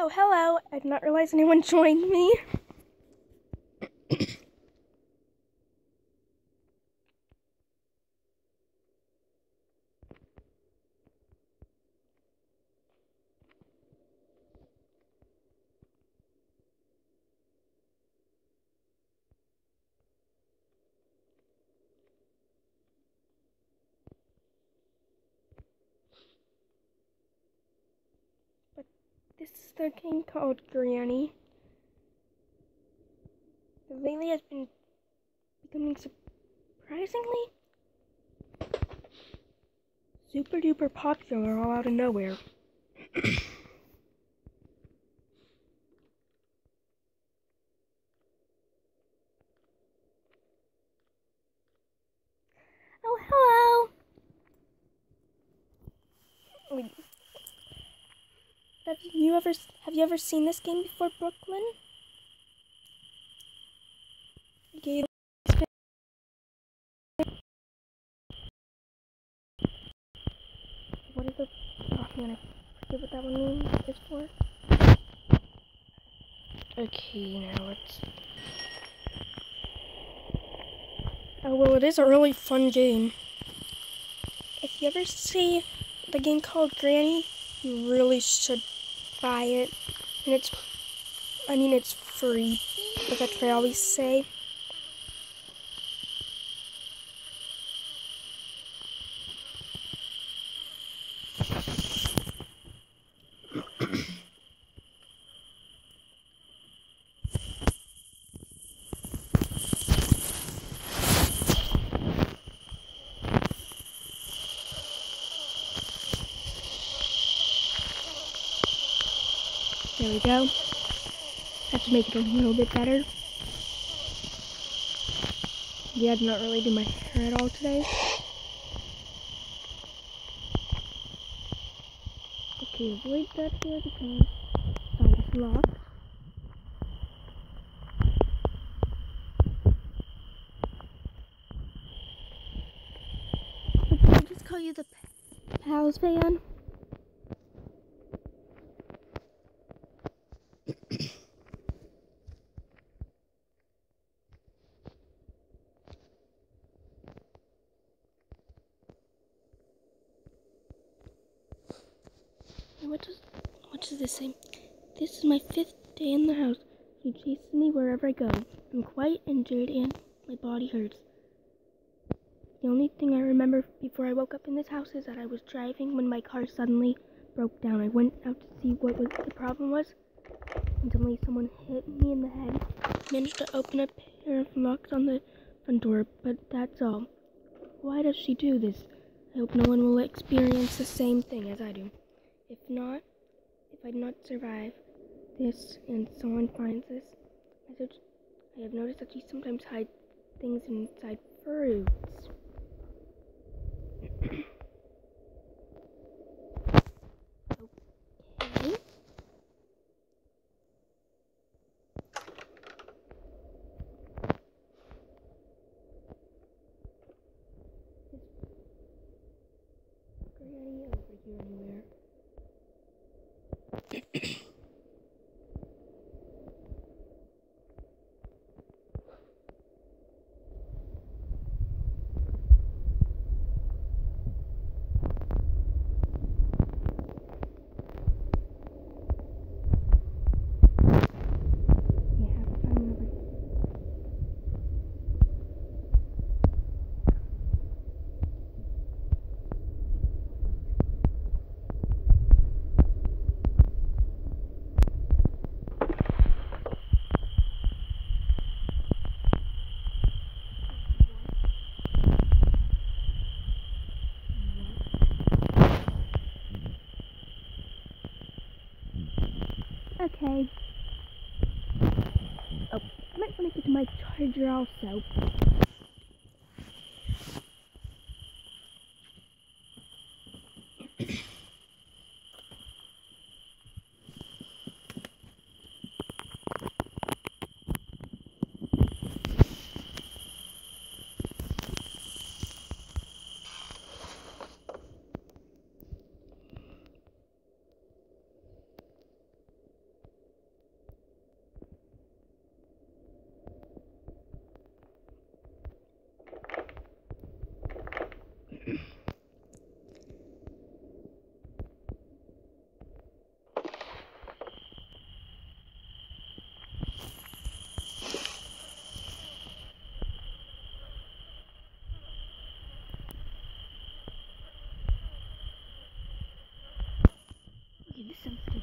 Oh, hello. I did not realize anyone joined me. But this is the game called Granny. Lately has been becoming surprisingly super duper popular all out of nowhere. Oh, hello. Wait. Have you ever seen this game before, Brooklyn? Okay. What is the? Oh, I'm gonna forget what that one is for. Okay, now let's. Oh well, it is a really fun game. If you ever see the game called Granny, you really should buy it. And it's free. But that's what I always say. There we go. Have to make it a little bit better. Yeah, I did not really do my hair at all today. Okay, avoid that here because side is locked. But can I just call you the Pals fan? What does this say? This is my 5th day in the house. She chases me wherever I go. I'm quite injured and my body hurts. The only thing I remember before I woke up in this house is that I was driving when my car suddenly broke down. I went out to see what the problem was, and suddenly someone hit me in the head. I managed to open a pair of locks on the front door, but that's all. Why does she do this? I hope no one will experience the same thing as I do. If I do not survive this and someone finds this message, I have noticed that she sometimes hides things inside fruits. Okay. Granny over here anywhere. Okay. Oh, I might want to get to my charger also. Okay, this sounds to be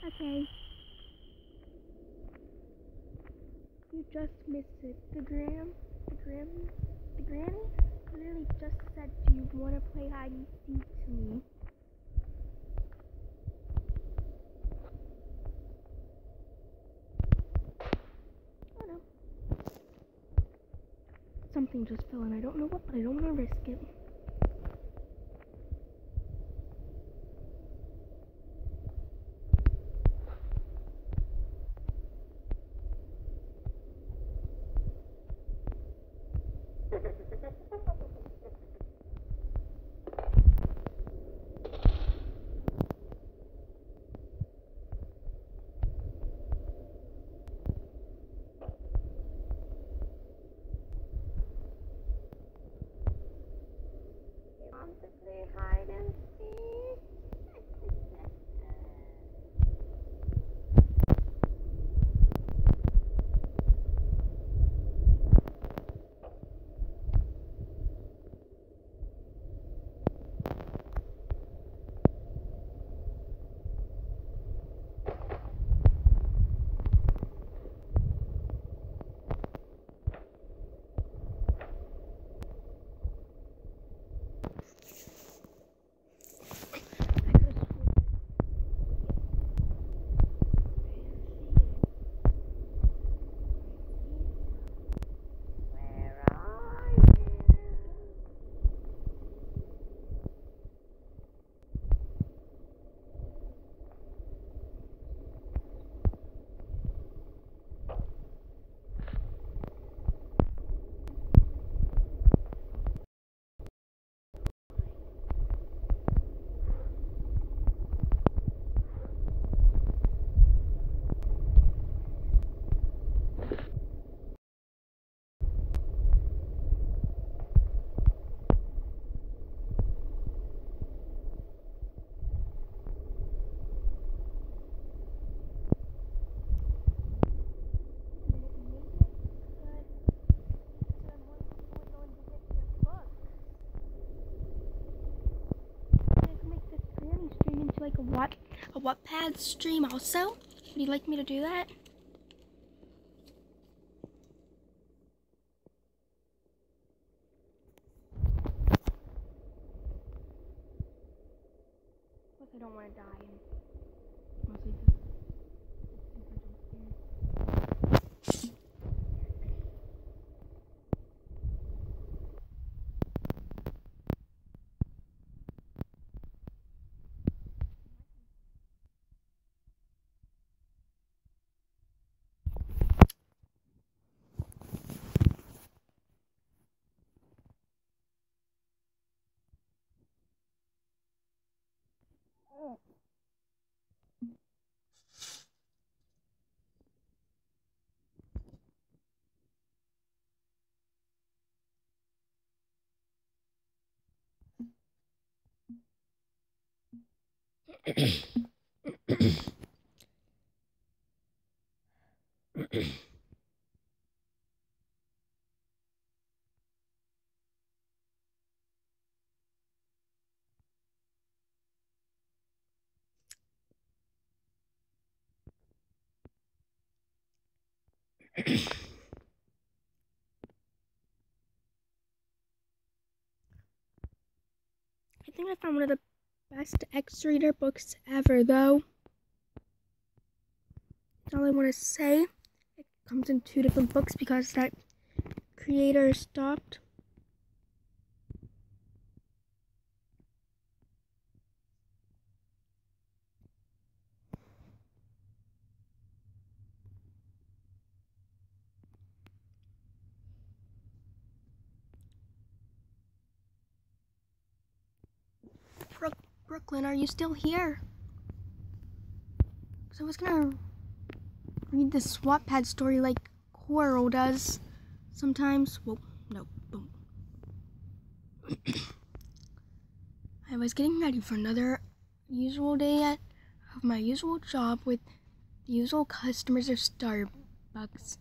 okay. You just missed it. The granny literally just said, "Do you want to play hide and seek to me?" Oh no. Something just fell and I don't know what, but I don't want to risk it. want to play hide and seek? Where are you? Like a Wattpad stream also? Would you like me to do that? Plus I don't want to die and mostly just I think I found one of the best X-Reader books ever, though. That's all I want to say. It comes in 2 different books because that creator stopped. Brooklyn, are you still here? So I was gonna read this Wattpad story like Coral does sometimes. Whoa, no, boom. I was getting ready for another usual day of my usual job with the usual customers of Starbucks.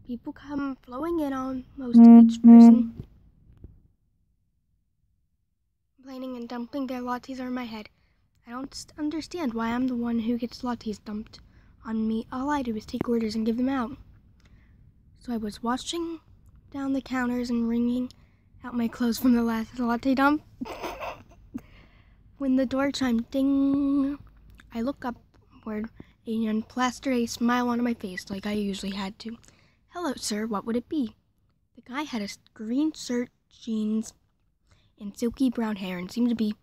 People come flowing in on most each person, complaining and dumping their lattes on my head. I don't understand why I'm the one who gets lattes dumped on me. All I do is take orders and give them out. So I was washing down the counters and wringing out my clothes from the last latte dump when the door chimed ding. I look upward and plastered a smile onto my face like I usually had to. Hello, sir, what would it be? The guy had a green shirt, jeans, and silky brown hair and seemed to be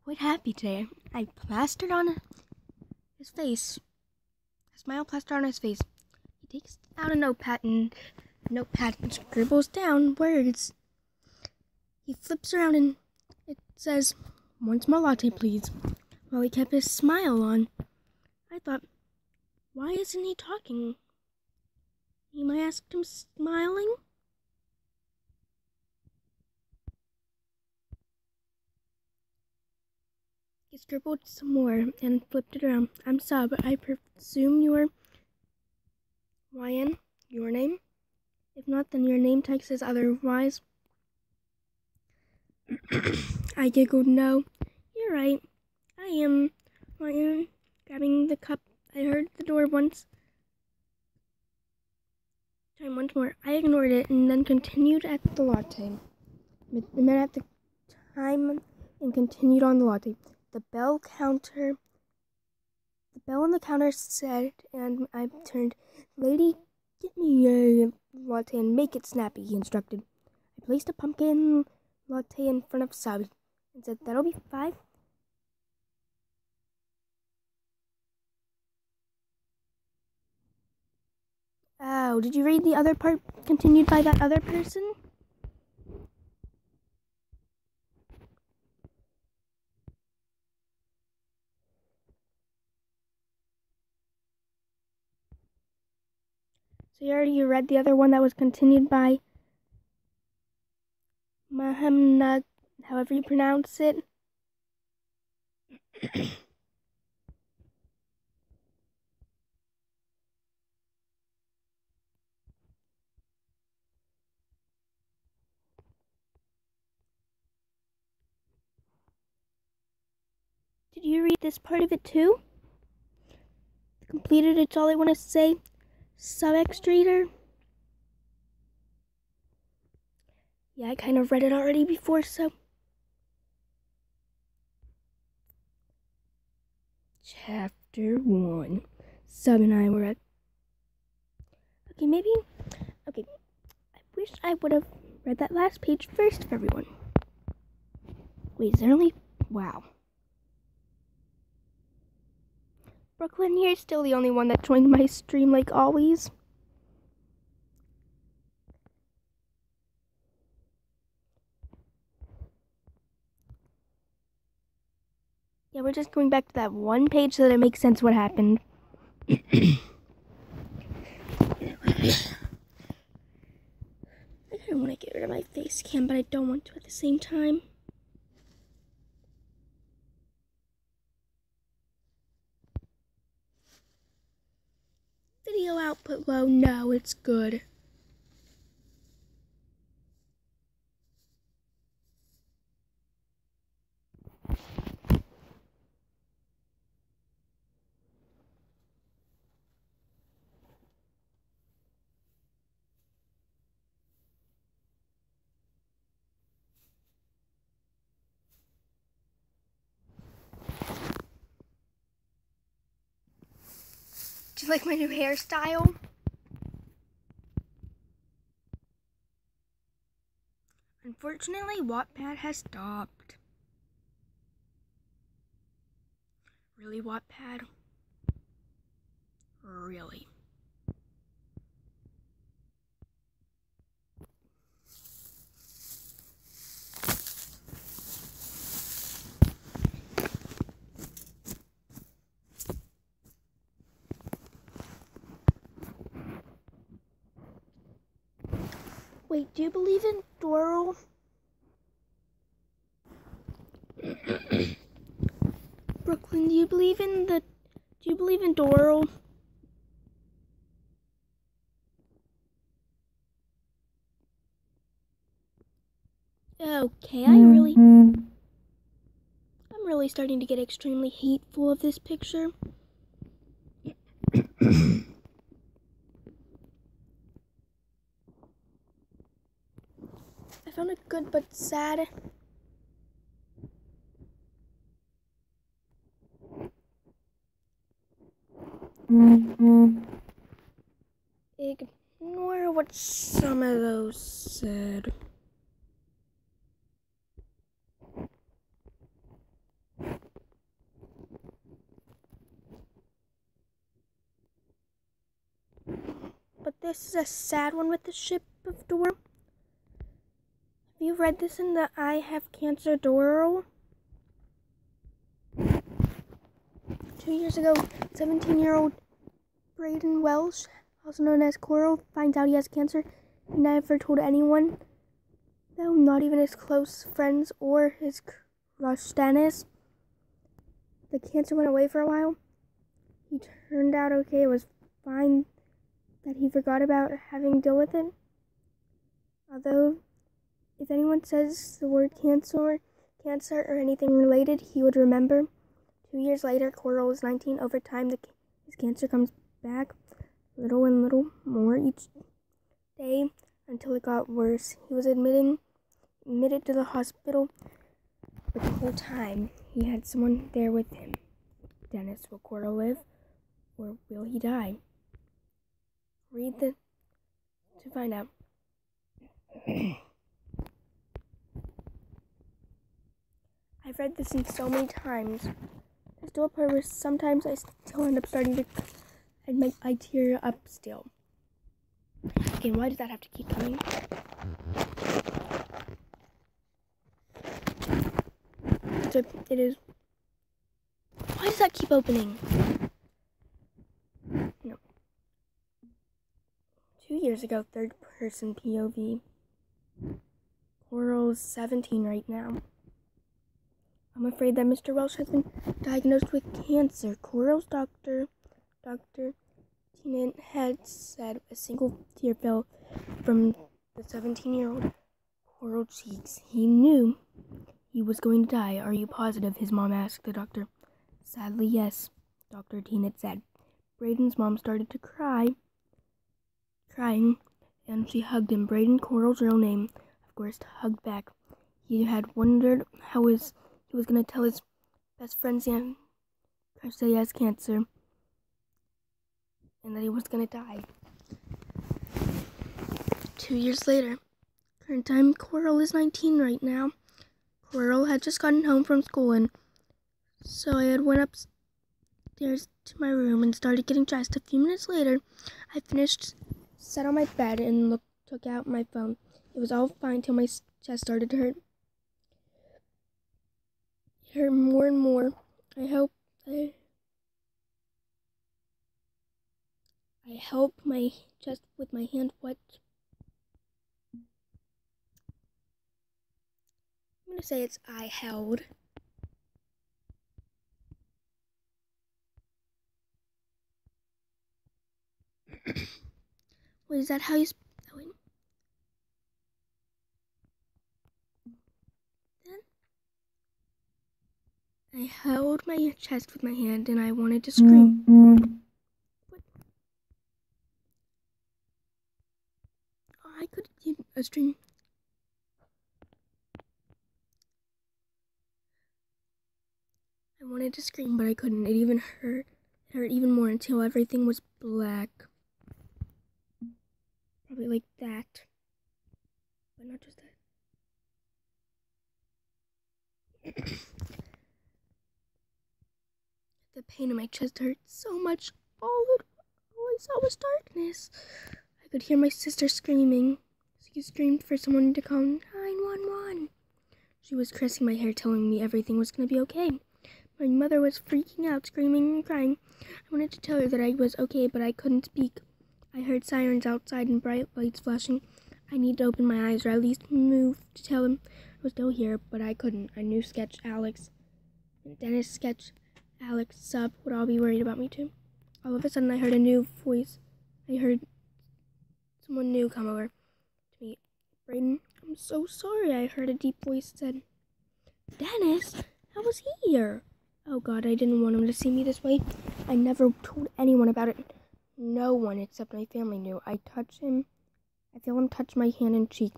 quite happy today. I plastered on his face. A smile plastered on his face. He takes out a notepad and scribbles down words. He flips around and it says, "One small latte, please," while he kept his smile on. I thought, why isn't he talking? I asked him, smiling. I scribbled some more and flipped it around. I'm Sub. I presume you're YN, your name? If not, then your name tag says otherwise. I giggled. No, you're right. I am YN. Grabbing the cup, I heard the door once more. I ignored it and then continued at the latte. The minute at the time and continued on the latte. The bell on the counter said, and I turned. Lady, get me a latte and make it snappy, he instructed. I placed a pumpkin latte in front of Sub and said, that'll be 5. Oh, did you read the other part continued by that other person? So you already read the other one that was continued by Mahamna, however you pronounce it. Did you read this part of it too? Completed, it's all I want to say. Sub-extrator. Yeah, I kind of read it already before, so. Chapter 1. Sub and I were at. Okay, I wish I would have read that last page first for everyone. Wait, is there only. Wow. Brooklyn, you're still the only one that joined my stream like always. Yeah, we're just going back to that one page so that it makes sense what happened. I kind of want to get rid of my face cam, but I don't want to at the same time. Video output low. No, it's good. Do you like my new hairstyle? Unfortunately, Wattpad has stopped. Really, Wattpad? Really? Wait, do you believe in Doral? Brooklyn, do you believe in Doral? Okay, I'm really starting to get extremely hateful of this picture. I found it good but sad. Ignore what some of those said. But this is a sad one with the ship of Doral. Have you read this in the I Have Cancer Doral? 2 years ago, 17-year-old Braden Welsh, also known as Coral, finds out he has cancer. He never told anyone, though, not even his close friends or his crush Dennis. the cancer went away for a while. He turned out okay. It was fine that he forgot about having to deal with it. Although, if anyone says the word cancer or anything related, he would remember. 2 years later, Coral was 19. Over time, his cancer comes back little and little more each day until it got worse. He was admitted to the hospital, but the whole time he had someone there with him. Dennis, will Coral live, or will he die? Read to find out. I've read this in so many times. There's still a part where sometimes I still end up starting to, I tear up still. Again, why does that have to keep coming? So it is. Why does that keep opening? No. 2 years ago, third person POV. Coral's 17 right now. I'm afraid that Mr. Welsh has been diagnosed with cancer. Coral's Dr. Tennant had said a single tear fell from the 17-year-old Coral cheeks. He knew he was going to die. Are you positive? His mom asked the doctor. Sadly, yes, Dr. Tennant said. Braden's mom started to crying, and she hugged him. Braden, Coral's real name, of course, hugged back. He had wondered how he was going to tell his best friend Sam that he has cancer and that he was going to die. 2 years later, current time, Coral is 19 right now. Coral had just gotten home from school, and so I had went upstairs to my room and started getting dressed. A few minutes later, I finished, sat on my bed, and took out my phone. It was all fine till my chest started to hurt. It hurt more and more. I helped my chest with my hand. What? I'm going to say it's I held. Wait, is that how you spell it? Then I held my chest with my hand and I wanted to scream. What? Oh, I could hear a scream. I wanted to scream, but I couldn't. It even hurt. It hurt even more until everything was black. Probably like that. But not just that. The pain in my chest hurt so much. All I saw was darkness. I could hear my sister screaming. She screamed for someone to call 911. She was caressing my hair, telling me everything was going to be okay. My mother was freaking out, screaming and crying. I wanted to tell her that I was okay, but I couldn't speak. I heard sirens outside and bright lights flashing. I needed to open my eyes, or at least move to tell him I was still here, but I couldn't. I knew Sketch Alex and Dennis Sketch Alex Sub would all be worried about me too. All of a sudden, I heard a new voice. I heard someone new come over to me. Braden, I'm so sorry, I heard a deep voice said. Dennis, how was he here? Oh God, I didn't want him to see me this way. I never told anyone about it. No one except my family knew. I touch him. I feel him touch my hand and cheek.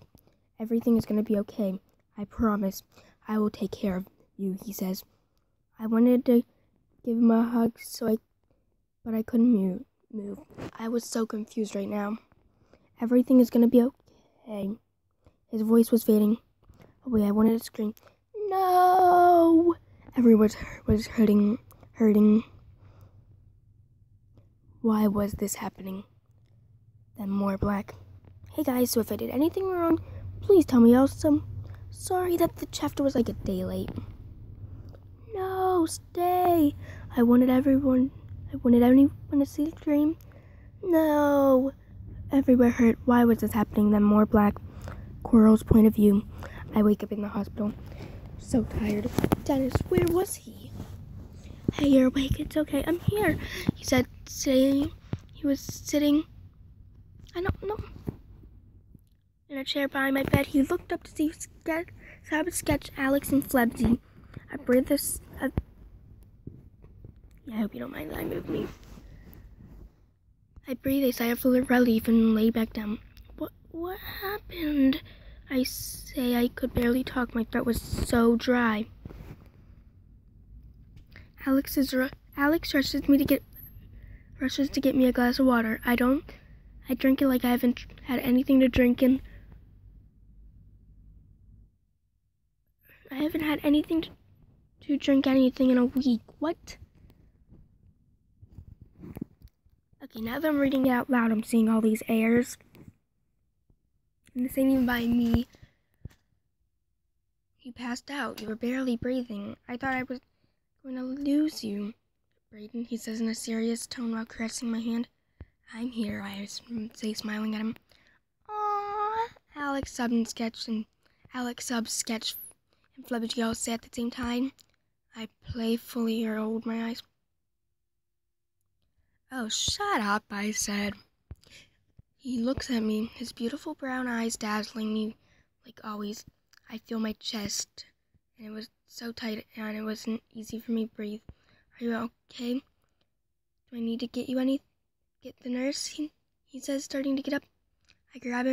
Everything is going to be okay. I promise. I will take care of you, he says. I wanted to give him a hug, but I couldn't move. I was so confused right now. Everything is going to be okay. His voice was fading. Oh wait, I wanted to scream. No! Everyone was hurting. Why was this happening? Then more black. Hey guys, so if I did anything wrong, please tell me else. Sorry that the chapter was like a day late. No, stay. I wanted everyone to see the dream. No. Everywhere hurt. Why was this happening? Then more black. Coral's point of view. I wake up in the hospital. So tired. Dennis, where was he? Hey, you're awake. It's okay. I'm here. He said, saying he was sitting, I don't know, in a chair behind my bed. He looked up to see I would sketch Alex and Flebsy. I breathed this. I hope you don't mind that I moved me. I breathed a sigh of relief and lay back down. What happened? I say. I could barely talk. My throat was so dry. Alex rushes to get me a glass of water. I drink it like I haven't had anything to drink in. I haven't had anything to drink anything in a week. What? Okay, now that I'm reading it out loud, I'm seeing all these airs. And this ain't even by me. You passed out. You were barely breathing. I thought I was going to lose you. Brayden, he says in a serious tone while caressing my hand. I'm here, I say, smiling at him. Aww. Alex Sub sketch and Flebsy all say at the same time. I playfully rolled my eyes. Oh, shut up, I said. He looks at me, his beautiful brown eyes dazzling me like always. I feel my chest, and it was so tight, and it wasn't easy for me to breathe. Are you okay? Do I need to get the nurse? He says, starting to get up. I grab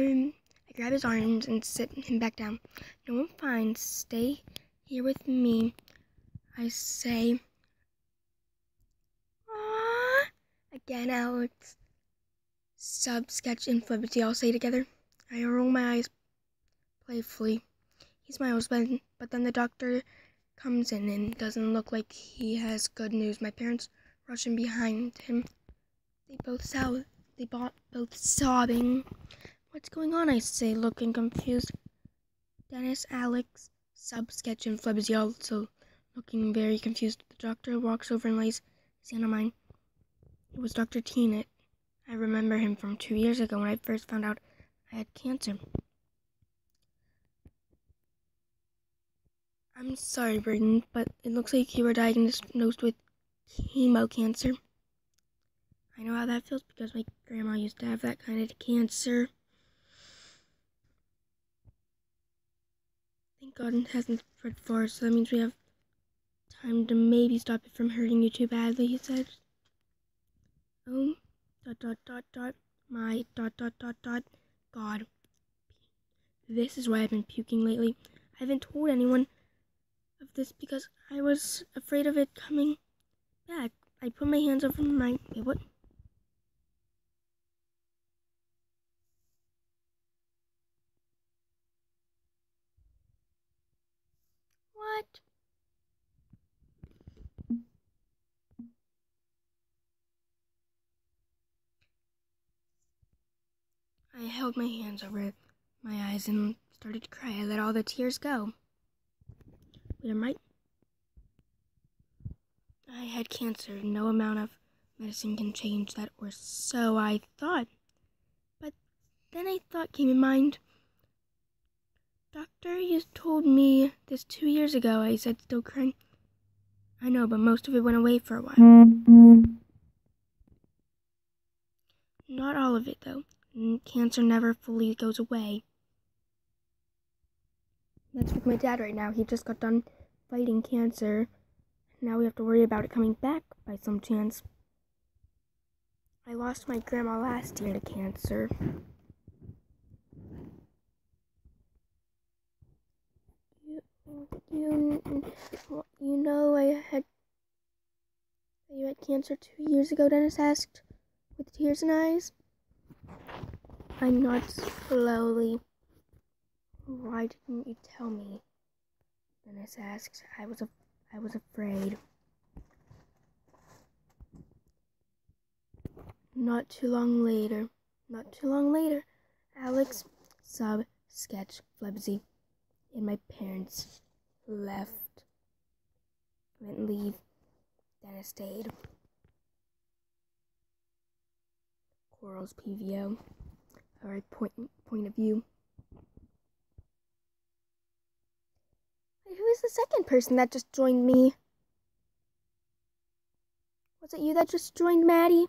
his arms and sit him back down. No, I'm fine. Stay here with me, I say. Aww. Again, Alex Sub, Sketch, and Flebsy all say together. I roll my eyes playfully. He smiles, but then the doctor comes in and doesn't look like he has good news. My parents rush in behind him. They both sobbing. What's going on? I say, looking confused. Dennis, Alex, Sub, Sketch, and Flebsy also looking very confused. The doctor walks over and lays his hand on mine. It was Dr. Teenet. I remember him from 2 years ago when I first found out I had cancer. I'm sorry, Brayden, but it looks like you were diagnosed with chemo cancer. I know how that feels because my grandma used to have that kind of cancer. Thank God it hasn't spread far, so that means we have time to maybe stop it from hurting you too badly, he said. Oh, ... my ... God. This is why I've been puking lately. I haven't told anyone of this because I was afraid of it coming back. I put my hands over my... Wait, what? What? I held my hands over my eyes and started to cry. I let all the tears go. Wait, I had cancer. No amount of medicine can change that, or so I thought. But then a thought came in mind. Doctor, you told me this 2 years ago, I said, still crying. I know, but most of it went away for a while. Not all of it, though. Cancer never fully goes away. That's with my dad right now. He just got done fighting cancer. Now we have to worry about it coming back by some chance. I lost my grandma last year to cancer. You know you had cancer 2 years ago, Dennis asked, with tears in eyes. I nodded slowly. Why didn't you tell me? Dennis asked. I was afraid. Not too long later, Alex, Sub, Sketch, Flebsy, and my parents went leave. Dennis stayed. Coral's PVO, or point of view. Who is the second person that just joined me? Was it you that just joined, Maddie?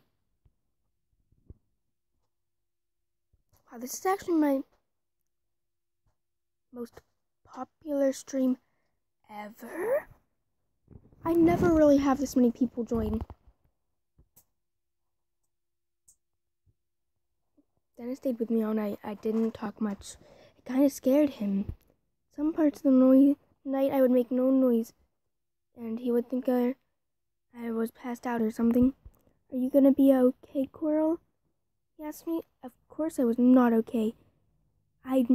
Wow, this is actually my most popular stream ever. I never really have this many people join. Dennis stayed with me all night. I didn't talk much. It kind of scared him. Some parts of the night I would make no noise, and he would think I was passed out or something. Are you gonna be okay, Coral? He asked me. Of course I was not okay. I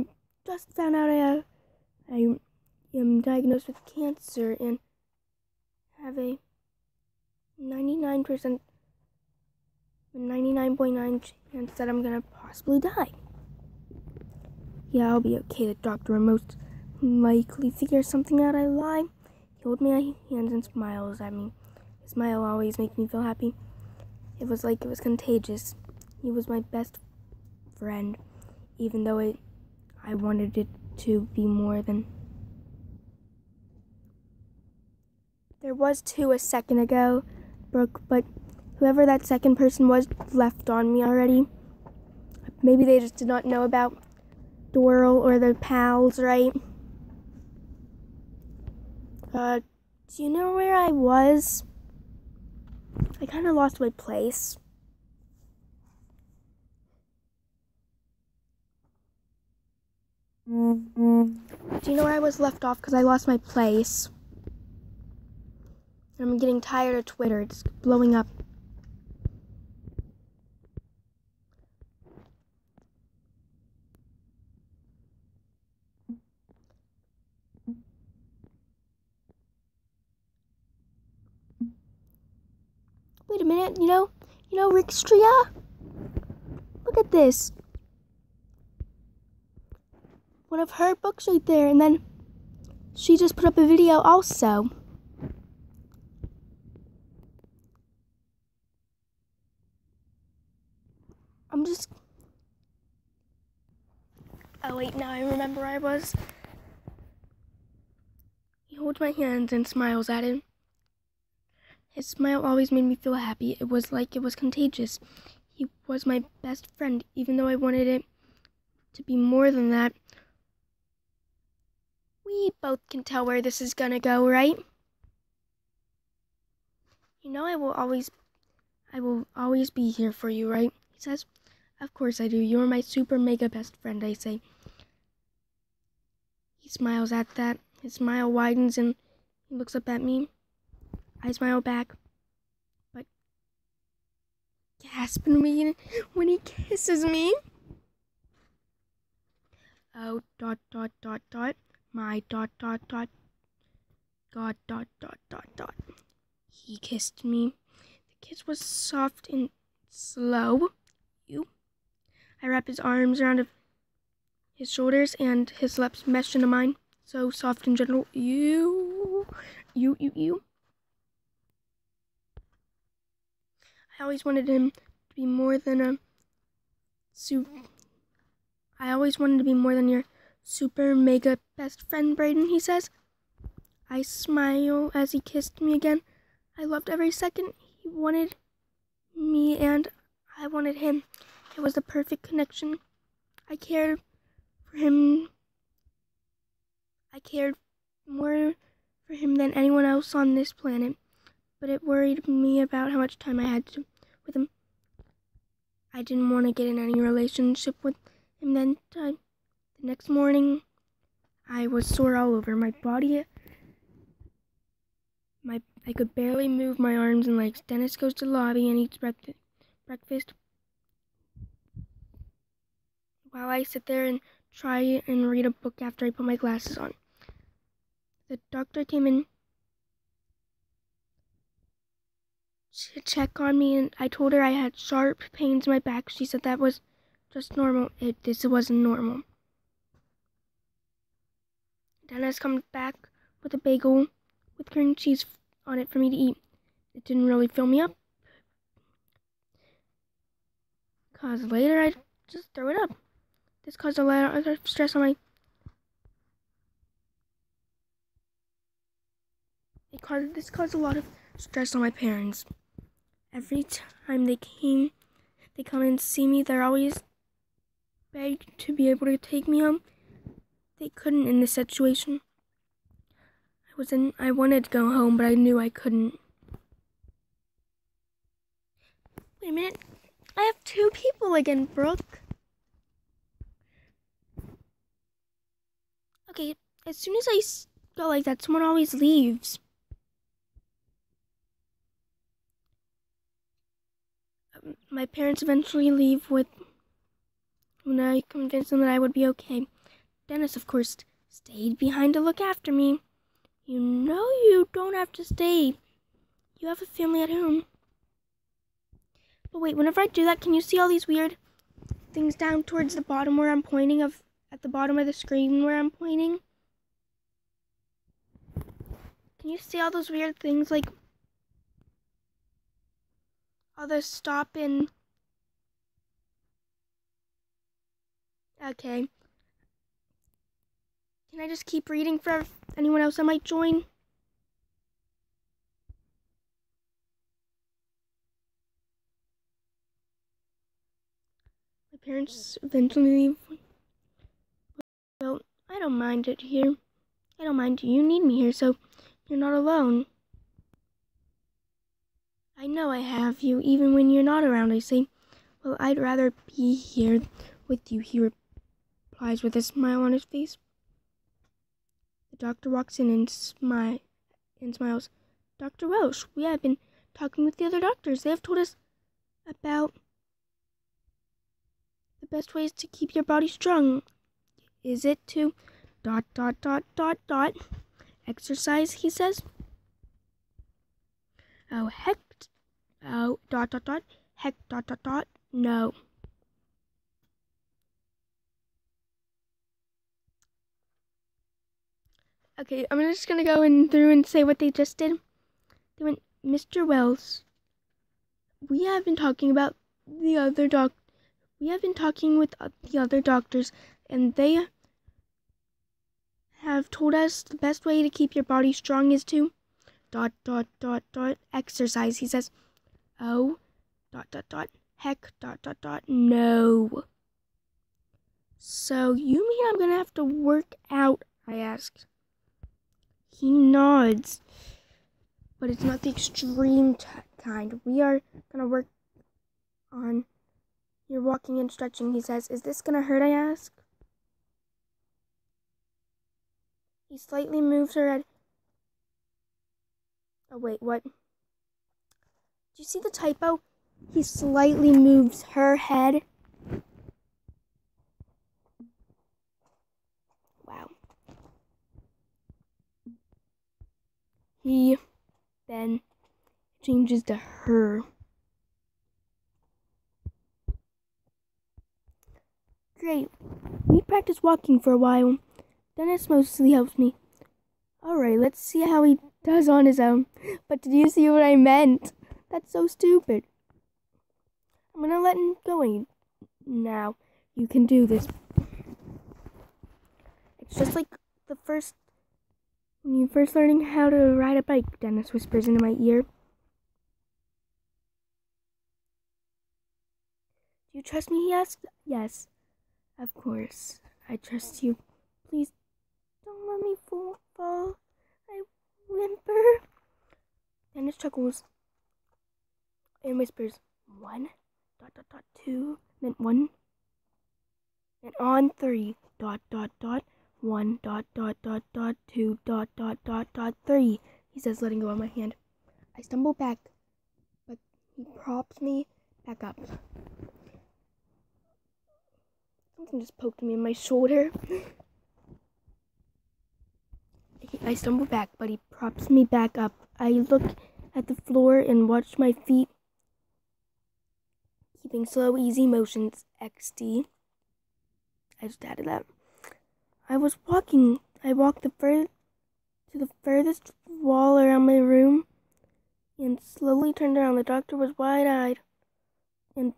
just found out I am diagnosed with cancer and have a 99.9 chance that I'm gonna possibly die. Yeah, I'll be okay. The doctor will most likely figure something out. I lie. He holds my hands and smiles at me. His smile always makes me feel happy. It was like it was contagious. He was my best friend, even though I wanted it to be more than. There was two a second ago, Brooke, but whoever that second person was left on me already. Maybe they just did not know about Doral or their pals, right? Do you know where I was? I kind of lost my place. Do you know where I was left off? Because I lost my place. I'm getting tired of Twitter. It's blowing up. Wait a minute, you know Rickstria? Look at this. One of her books right there, and then she just put up a video also. Oh wait, now I remember where I was. He holds my hands and smiles at it. His smile always made me feel happy. It was like it was contagious. He was my best friend, even though I wanted it to be more than that. We both can tell where this is gonna go, right? You know I will always be here for you, right? He says. Of course I do. You're my super mega best friend, I say. He smiles at that. His smile widens and he looks up at me. I smile back, but gasp when he kisses me. Oh, ... my ... God ... He kissed me. The kiss was soft and slow. I wrap his arms around his shoulders and his lips meshed into mine. So soft and gentle. You. I always wanted him to be more than your super mega best friend, Brayden, he says. I smile as he kissed me again. I loved every second. He wanted me and I wanted him. It was the perfect connection. I cared more for him than anyone else on this planet, but it worried me about how much time I had with him. I didn't want to get in any relationship with him then. The next morning, I was sore all over my body. I could barely move my arms and legs. Dennis goes to the lobby and eats breakfast, while I sit there and try and read a book after I put my glasses on. The doctor came in to check on me, and I told her I had sharp pains in my back. She said that was just normal. This wasn't normal. Dennis comes back with a bagel with cream cheese on it for me to eat. It didn't really fill me up, because later I just throw it up. This caused a lot of stress on my... This caused a lot of stress on my parents. Every time they come and see me, they're always begged to be able to take me home. They couldn't in this situation. I wanted to go home, but I knew I couldn't. Wait a minute. I have 2 people again, Brooke. Okay, as soon as I go like that, someone always leaves. My parents eventually leave when I convinced them that I would be okay. Dennis, of course, stayed behind to look after me. You know you don't have to stay. You have a family at home. But wait, whenever I do that, can you see all these weird things down towards the bottom where I'm pointing at the bottom of the screen where I'm pointing? Can you see all those weird things like all the stop and... Okay. Can I just keep reading for anyone else that might join? My parents eventually leave. Well, I don't mind it here. I don't mind you need me here, so you're not alone. I know I have you, even when you're not around, I say. Well, I'd rather be here with you, he replies with a smile on his face. The doctor walks in and smiles. Dr. Welsh, we have been talking with the other doctors. They have told us about the best ways to keep your body strong. Is it to ... exercise, he says. Oh, heck. Oh, ... heck, ... no. Okay, I'm just gonna go through and say what they just did. They went, Mr. Wells, we have been talking about the other we have been talking with the other doctors, and they have told us the best way to keep your body strong is to ... exercise, he says. Oh, ... heck, ... no. So you mean I'm gonna have to work out? I asked. He nods. But it's not the extreme kind. We are gonna work on your walking and stretching, he says. Is this gonna hurt, I ask? He slightly moves her head. Oh, wait, what? Did you see the typo? He slightly moves her head. Wow. He then changes to her. Great. We practice walking for a while. Dennis mostly helps me. Alright, let's see how he does on his own. But did you see what I meant? That's so stupid. I'm gonna let him go now. You can do this. It's just like when you're first learning how to ride a bike, Dennis whispers into my ear. Do you trust me, he asked. Yes, of course. I trust you. Please don't let me fall. I whimper. Dennis chuckles and whispers, 1, ... 2, then 1, and on 3, ... 1, ... 2, ... 3, he says, letting go of my hand. I stumble back, but he props me back up. Something just poked me in my shoulder. I stumble back, but he props me back up. I look at the floor and watch my feet, keeping slow, easy motions. XD. I just added that. I walked to the furthest wall around my room and slowly turned around. The doctor was wide-eyed, and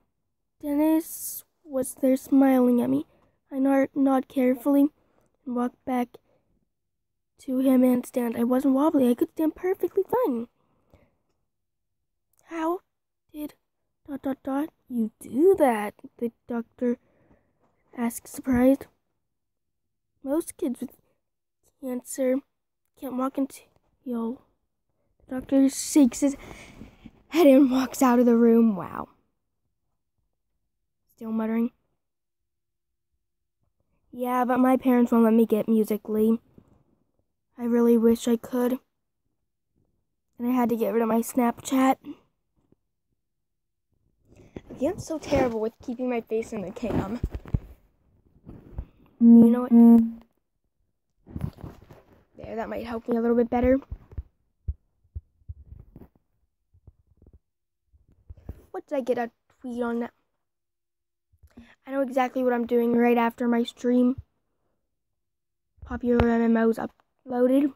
Dennis was there smiling at me. I nod carefully and walk back to him and stand. I wasn't wobbly. I could stand perfectly fine. How Did ... you do that? The doctor asked, surprised. Most kids with cancer can't walk until... The doctor shakes his head and walks out of the room. Wow. Still muttering. Yeah, but my parents won't let me get Musical.ly. I really wish I could. And I had to get rid of my Snapchat. Okay, I'm so terrible with keeping my face in the cam. You know what? There, that might help me a little bit better. What did I get a tweet on that? I know exactly what I'm doing right after my stream. Popular MMOs uploaded.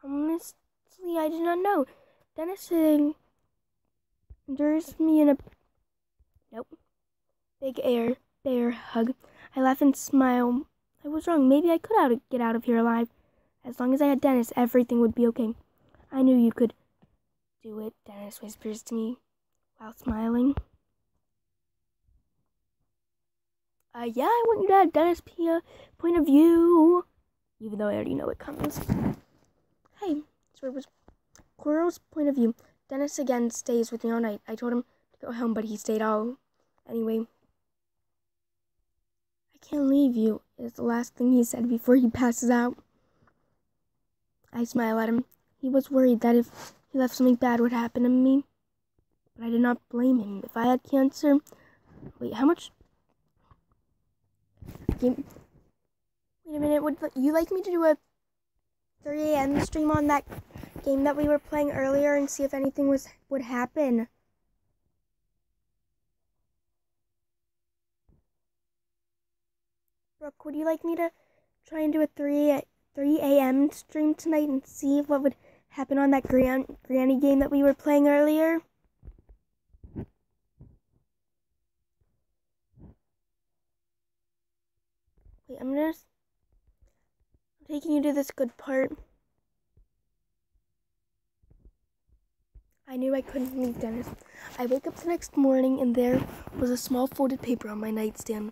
Honestly, I did not know. Dennis endures me in a... Nope. Big bear hug. I laugh and smile. I was wrong. Maybe I could get out of here alive. As long as I had Dennis, everything would be okay. I knew you could do it, Dennis whispers to me while smiling. Yeah, I want you to have Dennis' point of view. Even though I already know it comes. Hey, so it was Coral's point of view. Dennis again stays with me all night. I told him to go home, but he stayed all... Anyway. I can't leave you, is the last thing he said before he passes out. I smile at him. He was worried that if he left, something bad would happen to me. But I did not blame him. If I had cancer... Wait, how much... Wait a minute, would you like me to do a 3 a.m. stream on that game that we were playing earlier and see if anything would happen? Brooke, would you like me to try and do a 3 a.m. stream tonight and see what would happen on that granny game that we were playing earlier? Wait, I'm taking you to this good part. I knew I couldn't leave Dennis. I wake up the next morning and there was a small folded paper on my nightstand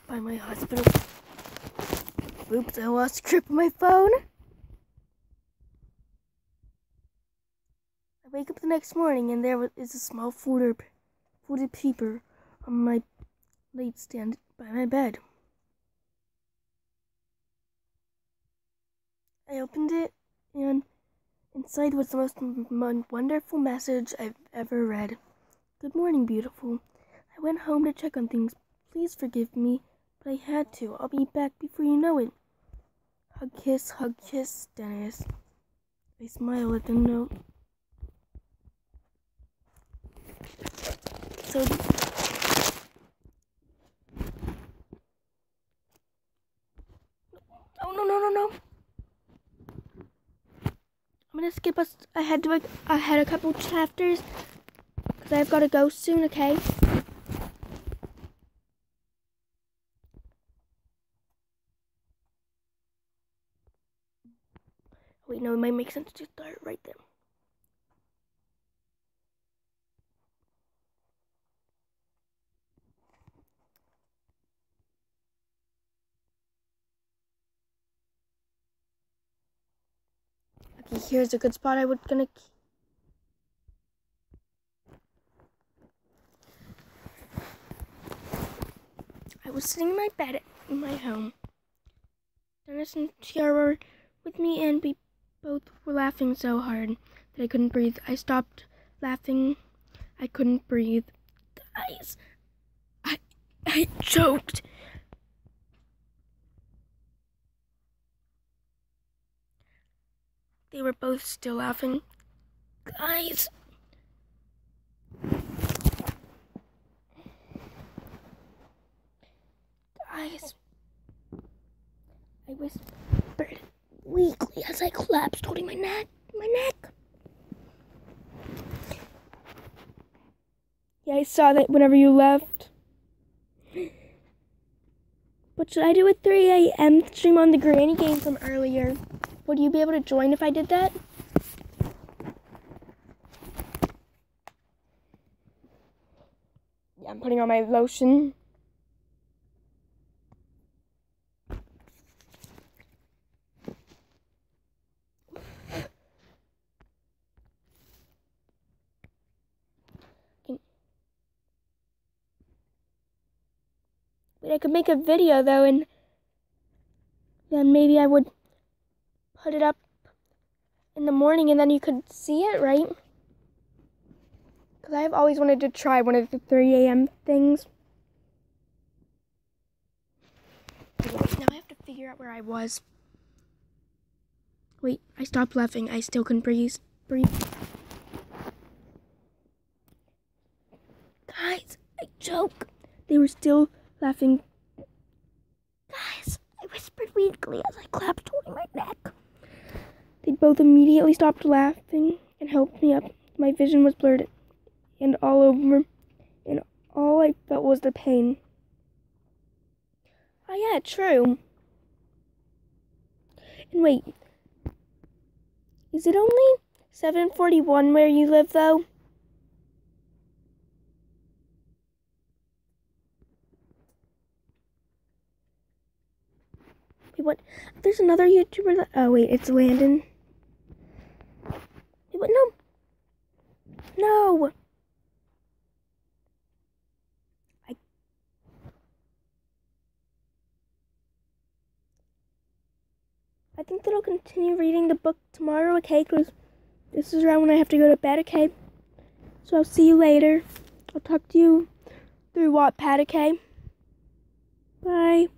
by my hospital. Oops, I lost grip of my phone. I wake up the next morning and there is a small folded paper on my nightstand by my bed. I opened it and inside was the most wonderful message I've ever read. Good morning, beautiful. I went home to check on things. Please forgive me, but I had to. I'll be back before you know it. Hug, kiss, Dennis. I smile at the note. So... Oh, no. I'm gonna skip ahead a couple chapters because I've got to go soon, okay? Wait, no, it might make sense to start right there. Okay, here's a good spot I was gonna keep. I was sitting in my bed in my home. Dennis and Tiara were with me and we both were laughing so hard that I couldn't breathe. I stopped laughing. I couldn't breathe. Guys, I choked. They were both still laughing. Guys. I whispered weakly as I collapsed, holding my neck. Yeah, I saw that whenever you left. What should I do with 3 a.m. stream on the granny game from earlier? Would you be able to join if I did that? I'm putting on my lotion. Wait, I could make a video though, and then maybe I would put it up in the morning and then you could see it, right? Because I've always wanted to try one of the 3 a.m. things. Wait, now I have to figure out where I was. Wait, I stopped laughing. I still couldn't breathe. Guys, I joke. They were still laughing. Guys, I whispered weakly as I clapped holding my neck. They both immediately stopped laughing and helped me up. My vision was blurred and all over, and all I felt was the pain. Oh yeah, true. And wait, is it only 7:41 where you live though? Wait, what? There's another YouTuber that, oh wait, it's Landon. Wait, what? No. I think that I'll continue reading the book tomorrow, okay? Because this is around when I have to go to bed, okay? So I'll see you later. I'll talk to you through Wattpad, okay? Bye.